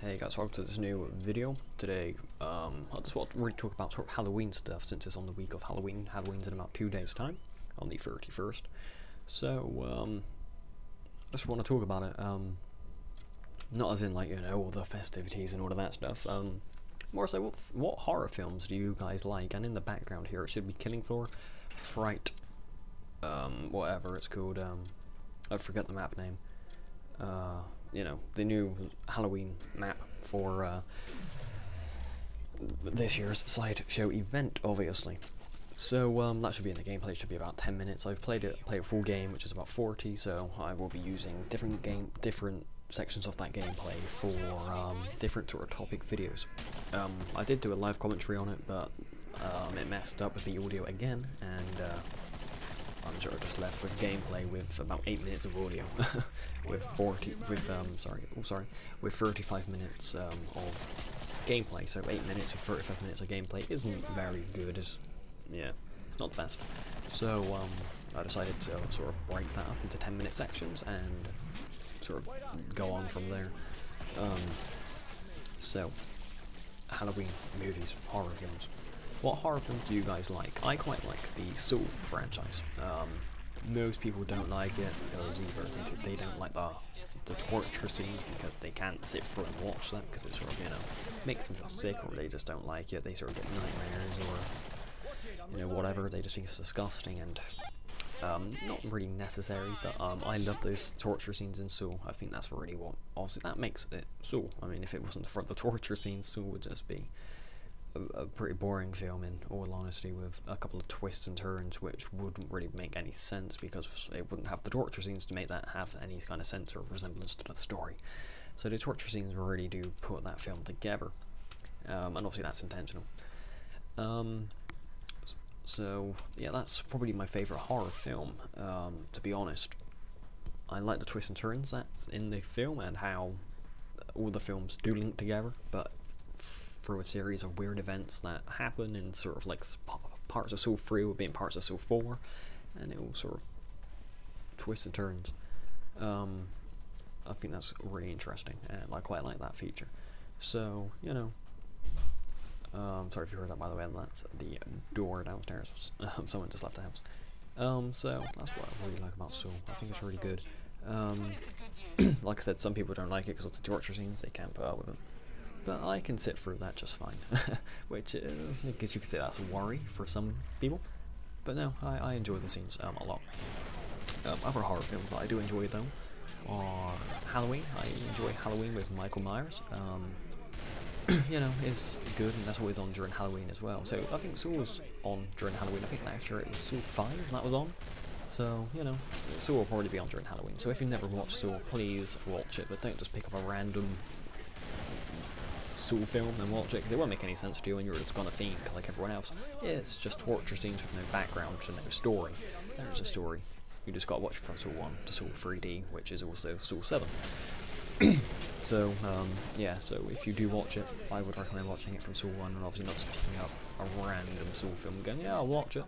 Hey guys, welcome to this new video. Today, I just want to really talk about sort of Halloween stuff since it's on the week of Halloween. Halloween's in about 2 days' time, on the 31st. So, I just want to talk about it. Not as in like, you know, all the festivities and all of that stuff. More so, what horror films do you guys like? And in the background here, it should be Killing Floor, Fright, whatever it's called. I forget the map name. You know, the new Halloween map for this year's sideshow event, obviously. So that should be in the gameplay. It should be about 10 minutes. I've played a full game, which is about 40. So I will be using different sections of that gameplay for different sort of topic videos. I did do a live commentary on it, but it messed up with the audio again, and I'm sort of just left with gameplay with about 8 minutes of audio, with 35 minutes of gameplay. So 8 minutes with 35 minutes of gameplay isn't very good. Yeah, it's not the best. So I decided to sort of break that up into 10-minute sections and sort of go on from there. So Halloween movies, horror films. What horror films do you guys like? I quite like the Saw franchise. Most people don't like it because either they don't like the torture scenes because they can't sit through and watch that because it sort of, you know, makes them feel sick, or they just don't like it. They sort of get nightmares, or, you know, whatever. They just think it's disgusting and not really necessary. But I love those torture scenes in Saw. I think that's really what, obviously, that makes it Saw. I mean, if it wasn't for the torture scenes, Saw would just be a pretty boring film, in all honesty, with a couple of twists and turns which wouldn't really make any sense because it wouldn't have the torture scenes to make that have any kind of sense or resemblance to the story. So the torture scenes really do put that film together, and obviously that's intentional. So yeah, that's probably my favourite horror film, to be honest. I like the twists and turns that's in the film and how all the films do link together, but through a series of weird events that happen in sort of like parts of Saw 3 will be in parts of Saw 4, and it will sort of twist and turns. I think that's really interesting, and I quite like that feature. So, you know, sorry if you heard that, by the way. That's the door downstairs. Someone just left the house. So that's what I really like about Saw. I think it's really good. Like I said, some people don't like it because of the torture scenes. They can't put up with it. But I can sit through that just fine, which I guess you could say that's a worry for some people. But no, I enjoy the scenes a lot. Other horror films that I do enjoy, though, are Halloween. I enjoy Halloween with Michael Myers. You know, it's good, and that's always on during Halloween as well. So I think Saw was on during Halloween. I think last year it was Saw 5 that was on. So, you know, Saw will probably be on during Halloween. So if you've never watched Saw, please watch it, but don't just pick up a random Saw film and watch it, because it won't make any sense to you and you're just gonna think like everyone else. Yeah, it's just torture scenes with no background and no story. There's a story. You just gotta watch it from Saw 1 to Saw 3D, which is also Saw 7. So, yeah, so if you do watch it, I would recommend watching it from Saw 1 and obviously not just picking up a random Saw film and going, yeah, I'll watch it.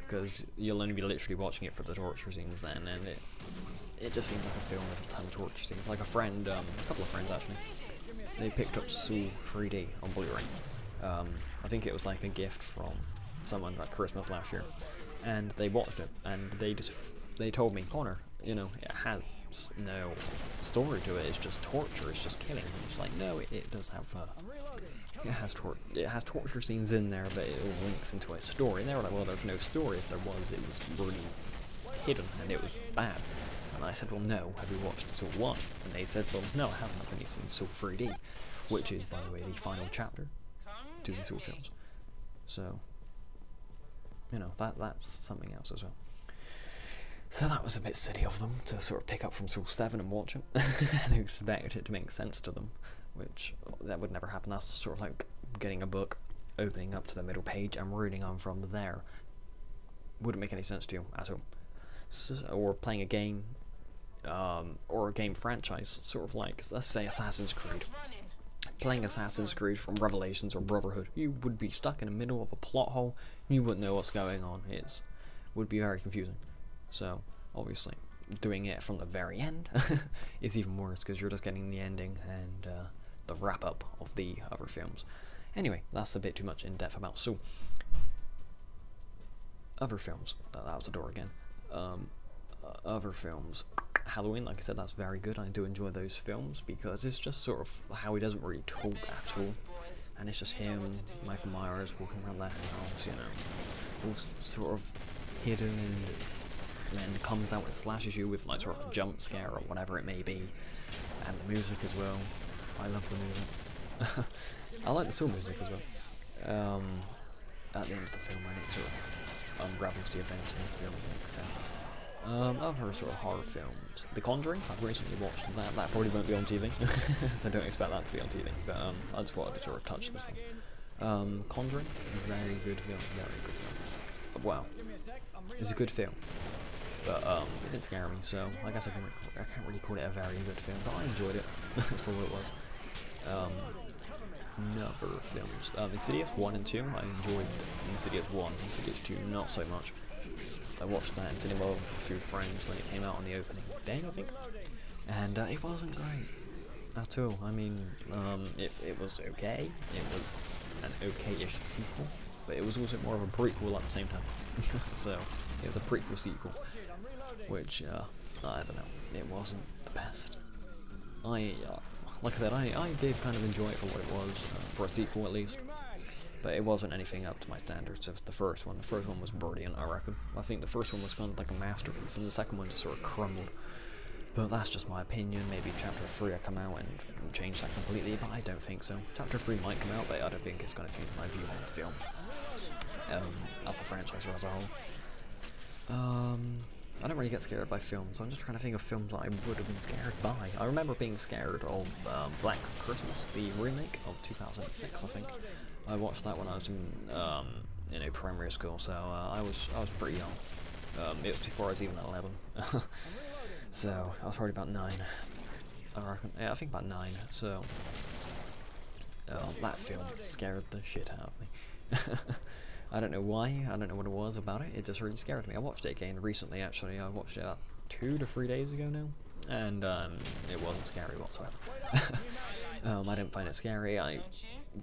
Because you'll only be literally watching it for the torture scenes then, and it just seems like a film with a ton of torture scenes. Like a friend, a couple of friends actually, they picked up Saw 3D on Blu-ray. I think it was like a gift from someone at Christmas last year, and they watched it, and they told me, Connor, you know, it has no story to it. It's just torture. It's just killing. And it's like, no, it does have it has torture scenes in there, but it all links into a story. And they were like, well, there's no story. If there was, it was really hidden and it was bad. And I said, well, no, have you watched Saw 1? And they said, well, no, I haven't. I've only seen Saw 3D, which is, by the way, the final chapter to the Saw films. So, you know, that's something else as well. So that was a bit silly of them to sort of pick up from Saw 7 and watch it and expect it to make sense to them, which that would never happen. That's sort of like getting a book, opening up to the middle page and reading on from there. Wouldn't make any sense to you at all. So, or playing a game, or a game franchise, sort of like, let's say, Assassin's Creed. Playing Assassin's Creed from Revelations or Brotherhood, you would be stuck in the middle of a plot hole, you wouldn't know what's going on. It would be very confusing. So, obviously, doing it from the very end is even worse, because you're just getting the ending, and the wrap up of the other films. Anyway, that's a bit too much in depth about Saw. Other films. That was the door again. Other films. Halloween, like I said, that's very good. I do enjoy those films because it's just sort of how he doesn't really talk at all, and it's just him, Michael Myers, walking around that house, you know, all sort of hidden, and then comes out and slashes you with like sort of a jump scare or whatever it may be, and the music as well. I love the music. I like the Saw music as well. At the end of the film, when it sort of unravels the events and it really makes sense. Other sort of horror films. The Conjuring, I've recently watched that. That probably won't be on TV, so don't expect that to be on TV, but I just wanted to sort of touch this one. Conjuring, very good film, very good film. Well, it's a good film, but it didn't scare me, so I guess I can't really call it a very good film, but I enjoyed it for what it was. Other films. Insidious 1 and 2, I enjoyed Insidious 1, Insidious 2 not so much. I watched that in cinema with a few friends when it came out on the opening day, I think, and it wasn't great at all. I mean, it was okay, it was an okay-ish sequel, but it was also more of a prequel at the same time. So, it was a prequel sequel, which, I don't know, it wasn't the best. Like I said, I did kind of enjoy it for what it was, for a sequel at least. But it wasn't anything up to my standards of the first one. The first one was brilliant, I reckon. I think the first one was kind of like a masterpiece, and the second one just sort of crumbled. But that's just my opinion. Maybe Chapter 3 will come out and change that completely, but I don't think so. Chapter 3 might come out, but I don't think it's going to change my view on the film. As a franchise or as a whole. I don't really get scared by films. I'm just trying to think of films that I would have been scared by. I remember being scared of Black Christmas, the remake of 2006, I think. I watched that when I was in primary school, so I was pretty young. It was before I was even 11, so I was probably about 9. I reckon. Yeah, I think about 9. So that film scared the shit out of me. I don't know why. I don't know what it was about it. It just really scared me. I watched it again recently. Actually, I watched it 2 to 3 days ago now, and it wasn't scary whatsoever. I didn't find it scary. I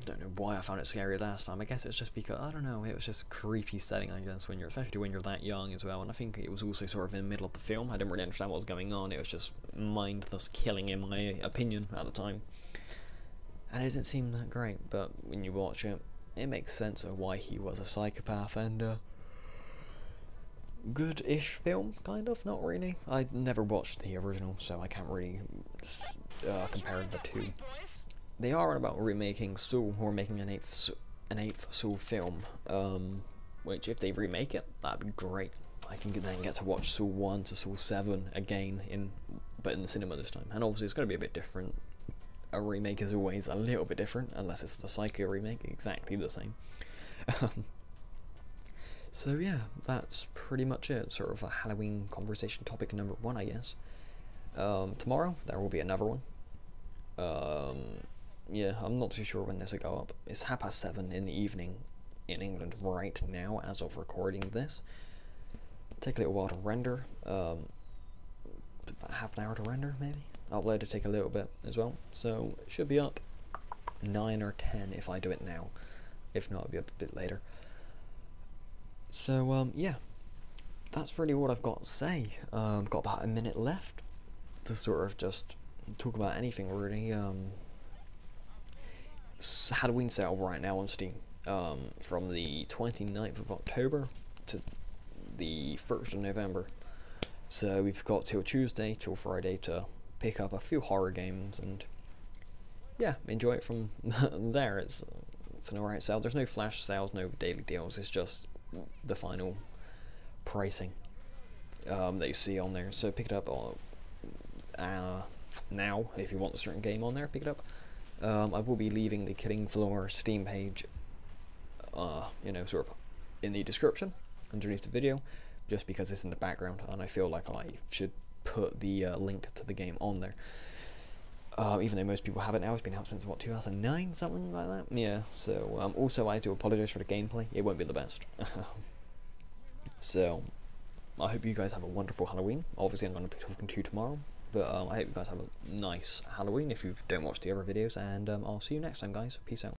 don't know why I found it scary last time. I guess it's just because, I don't know, it was just a creepy setting, I guess, especially when you're that young as well, and I think it was also sort of in the middle of the film. I didn't really understand what was going on. It was just mindless killing, in my opinion, at the time. And it didn't seem that great, but when you watch it, it makes sense of why he was a psychopath, and good-ish film, kind of, not really. I never watched the original, so I can't really compare the two. They are about remaking Saw, or making an eighth Saw film, which if they remake it, that'd be great. I can then get to watch Saw 1 to Saw 7 again, but in the cinema this time. And obviously it's going to be a bit different. A remake is always a little bit different, unless it's the Psycho remake, exactly the same. So yeah, that's pretty much it. Sort of a Halloween conversation topic number 1, I guess. Tomorrow, there will be another one. Yeah, I'm not too sure when this will go up. It's 7:30 in the evening in England right now, as of recording this. Take a little while to render. About half an hour to render, maybe. Upload to take a little bit as well. So, it should be up 9 or 10 if I do it now. If not, it'll be up a bit later. So, yeah. That's really what I've got to say. Got about a minute left to sort of just talk about anything, really. Halloween sale right now on Steam, from the 29th of October to the 1st of November. So we've got till Tuesday, till Friday to pick up a few horror games and, yeah, enjoy it from there. It's an alright sale. There's no flash sales, no daily deals. It's just the final pricing that you see on there. So pick it up now if you want a certain game on there. Pick it up. I will be leaving the Killing Floor Steam page, sort of in the description underneath the video, just because it's in the background, and I feel like I should put the link to the game on there. Even though most people have it now, it's been out since, what, 2009, something like that? Yeah, so, also I do apologise for the gameplay, it won't be the best. So, I hope you guys have a wonderful Halloween. Obviously I'm going to be talking to you tomorrow, But I hope you guys have a nice Halloween if you don't watch the other videos, and I'll see you next time, guys. Peace out.